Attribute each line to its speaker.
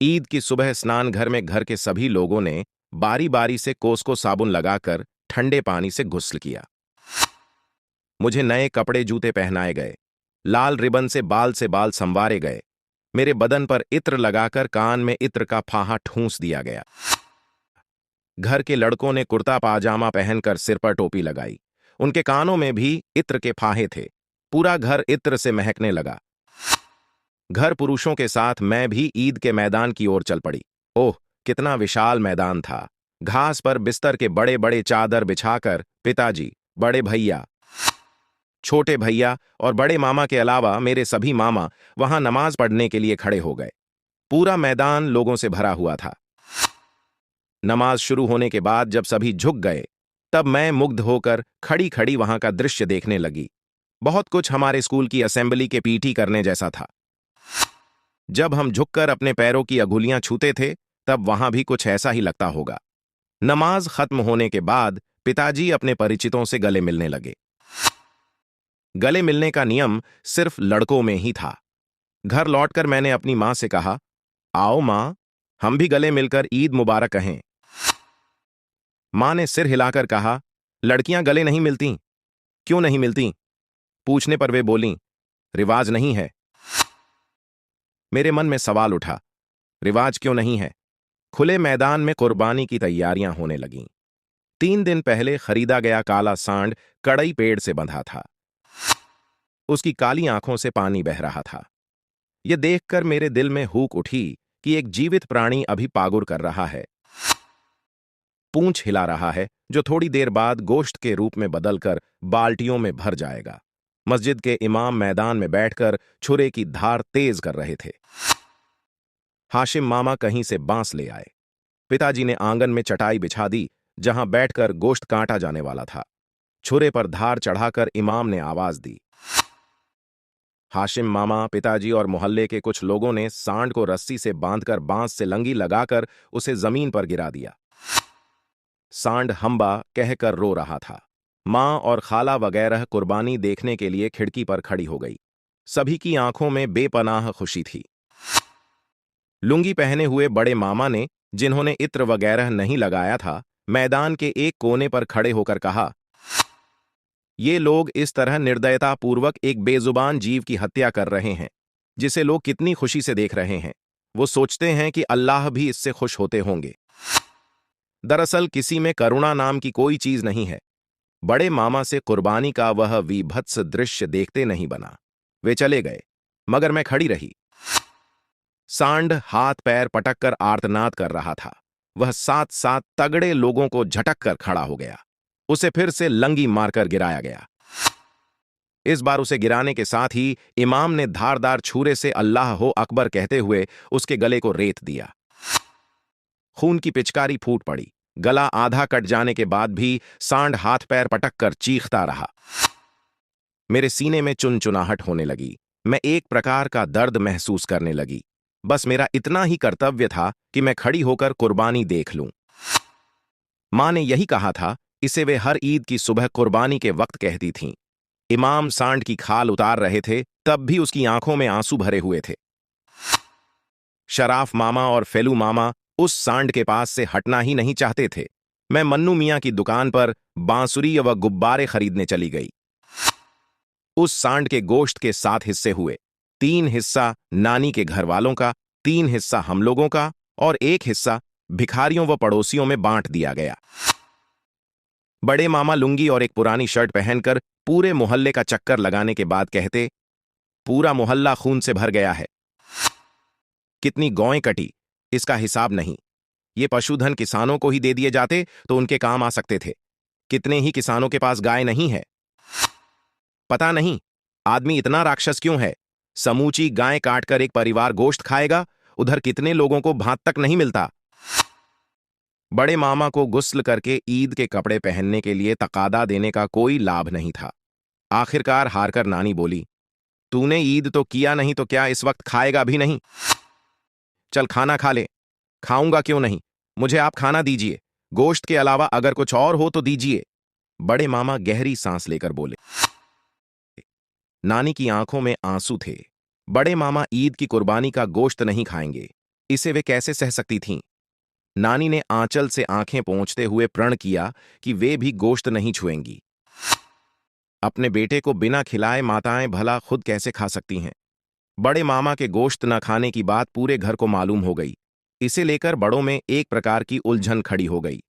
Speaker 1: ईद की सुबह स्नान घर में घर के सभी लोगों ने बारी बारी से कोस को साबुन लगाकर ठंडे पानी से गुस्ल किया। मुझे नए कपड़े जूते पहनाए गए, लाल रिबन से बाल संवारे गए, मेरे बदन पर इत्र लगाकर कान में इत्र का फाहा ठूंस दिया गया। घर के लड़कों ने कुर्ता पाजामा पहनकर सिर पर टोपी लगाई, उनके कानों में भी इत्र के फाहे थे। पूरा घर इत्र से महकने लगा। घर पुरुषों के साथ मैं भी ईद के मैदान की ओर चल पड़ी। ओह, कितना विशाल मैदान था। घास पर बिस्तर के बड़े बड़े चादर बिछाकर पिताजी, बड़े भैया, छोटे भैया और बड़े मामा के अलावा मेरे सभी मामा वहां नमाज पढ़ने के लिए खड़े हो गए। पूरा मैदान लोगों से भरा हुआ था। नमाज शुरू होने के बाद जब सभी झुक गए, तब मैं मुग्ध होकर खड़ी खड़ी वहां का दृश्य देखने लगी। बहुत कुछ हमारे स्कूल की असेंबली के पीटी करने जैसा था। जब हम झुककर अपने पैरों की अंगुलियां छूते थे, तब वहां भी कुछ ऐसा ही लगता होगा। नमाज खत्म होने के बाद पिताजी अपने परिचितों से गले मिलने लगे। गले मिलने का नियम सिर्फ लड़कों में ही था। घर लौटकर मैंने अपनी मां से कहा, आओ मां, हम भी गले मिलकर ईद मुबारक कहें। मां ने सिर हिलाकर कहा, लड़कियां गले नहीं मिलती। क्यों नहीं मिलती? पूछने पर वे बोलीं, रिवाज नहीं है। मेरे मन में सवाल उठा, रिवाज क्यों नहीं है? खुले मैदान में कुर्बानी की तैयारियां होने लगीं। 3 दिन पहले खरीदा गया काला सांड कड़ई पेड़ से बंधा था। उसकी काली आंखों से पानी बह रहा था। यह देखकर मेरे दिल में हूक उठी कि एक जीवित प्राणी अभी पागुर कर रहा है, पूंछ हिला रहा है, जो थोड़ी देर बाद गोश्त के रूप में बदलकर बाल्टियों में भर जाएगा। मस्जिद के इमाम मैदान में बैठकर छुरे की धार तेज कर रहे थे। हाशिम मामा कहीं से बांस ले आए। पिताजी ने आंगन में चटाई बिछा दी, जहां बैठकर गोश्त काटा जाने वाला था। छुरे पर धार चढ़ाकर इमाम ने आवाज दी। हाशिम मामा, पिताजी और मोहल्ले के कुछ लोगों ने सांड को रस्सी से बांधकर बांस से लंगी लगाकर उसे जमीन पर गिरा दिया। सांड हम्बा कहकर रो रहा था। मां और खाला वगैरह कुर्बानी देखने के लिए खिड़की पर खड़ी हो गई। सभी की आंखों में बेपनाह खुशी थी। लुंगी पहने हुए बड़े मामा ने, जिन्होंने इत्र वगैरह नहीं लगाया था, मैदान के एक कोने पर खड़े होकर कहा, ये लोग इस तरह निर्दयतापूर्वक एक बेजुबान जीव की हत्या कर रहे हैं, जिसे लोग कितनी खुशी से देख रहे हैं। वो सोचते हैं कि अल्लाह भी इससे खुश होते होंगे। दरअसल किसी में करुणा नाम की कोई चीज नहीं है। बड़े मामा से कुर्बानी का वह वीभत्स दृश्य देखते नहीं बना। वे चले गए, मगर मैं खड़ी रही। सांड हाथ पैर पटककर आर्तनाद कर रहा था। वह 7 तगड़े लोगों को झटक कर खड़ा हो गया। उसे फिर से लंगी मारकर गिराया गया। इस बार उसे गिराने के साथ ही इमाम ने धारदार छुरे से अल्लाह हो अकबर कहते हुए उसके गले को रेत दिया। खून की पिचकारी फूट पड़ी। गला आधा कट जाने के बाद भी सांड हाथ पैर पटककर चीखता रहा। मेरे सीने में चुनचुनाहट होने लगी। मैं एक प्रकार का दर्द महसूस करने लगी। बस मेरा इतना ही कर्तव्य था कि मैं खड़ी होकर कुर्बानी देख लूं। मां ने यही कहा था, इसे वे हर ईद की सुबह कुर्बानी के वक्त कहती थीं। इमाम सांड की खाल उतार रहे थे, तब भी उसकी आंखों में आंसू भरे हुए थे। शराफ मामा और फेलू मामा उस सांड के पास से हटना ही नहीं चाहते थे। मैं मन्नू मियां की दुकान पर बांसुरी व गुब्बारे खरीदने चली गई। उस सांड के गोश्त के 7 हिस्से हुए। 3 हिस्सा नानी के घर वालों का, 3 हिस्सा हम लोगों का और 1 हिस्सा भिखारियों व पड़ोसियों में बांट दिया गया। बड़े मामा लुंगी और एक पुरानी शर्ट पहनकर पूरे मोहल्ले का चक्कर लगाने के बाद कहते, पूरा मोहल्ला खून से भर गया है। कितनी गौएं कटी, इसका हिसाब नहीं। ये पशुधन किसानों को ही दे दिए जाते तो उनके काम आ सकते थे। कितने ही किसानों के पास गाय नहीं है। पता नहीं आदमी इतना राक्षस क्यों है। समूची गाय काटकर एक परिवार गोश्त खाएगा, उधर कितने लोगों को भात तक नहीं मिलता। बड़े मामा को गुस्ल करके ईद के कपड़े पहनने के लिए तकादा देने का कोई लाभ नहीं था। आखिरकार हारकर नानी बोली, तूने ईद तो किया नहीं तो क्या इस वक्त खाएगा भी नहीं? चल खाना खा ले। खाऊंगा क्यों नहीं, मुझे आप खाना दीजिए। गोश्त के अलावा अगर कुछ और हो तो दीजिए। बड़े मामा गहरी सांस लेकर बोले। नानी की आंखों में आंसू थे। बड़े मामा ईद की कुर्बानी का गोश्त नहीं खाएंगे। इसे वे कैसे सह सकती थीं? नानी ने आंचल से आंखें पोंछते हुए प्रण किया कि वे भी गोश्त नहीं छुएंगी। अपने बेटे को बिना खिलाए माताएं भला खुद कैसे खा सकती हैं? बड़े मामा के गोश्त न खाने की बात पूरे घर को मालूम हो गई। इसे लेकर बड़ों में एक प्रकार की उलझन खड़ी हो गई।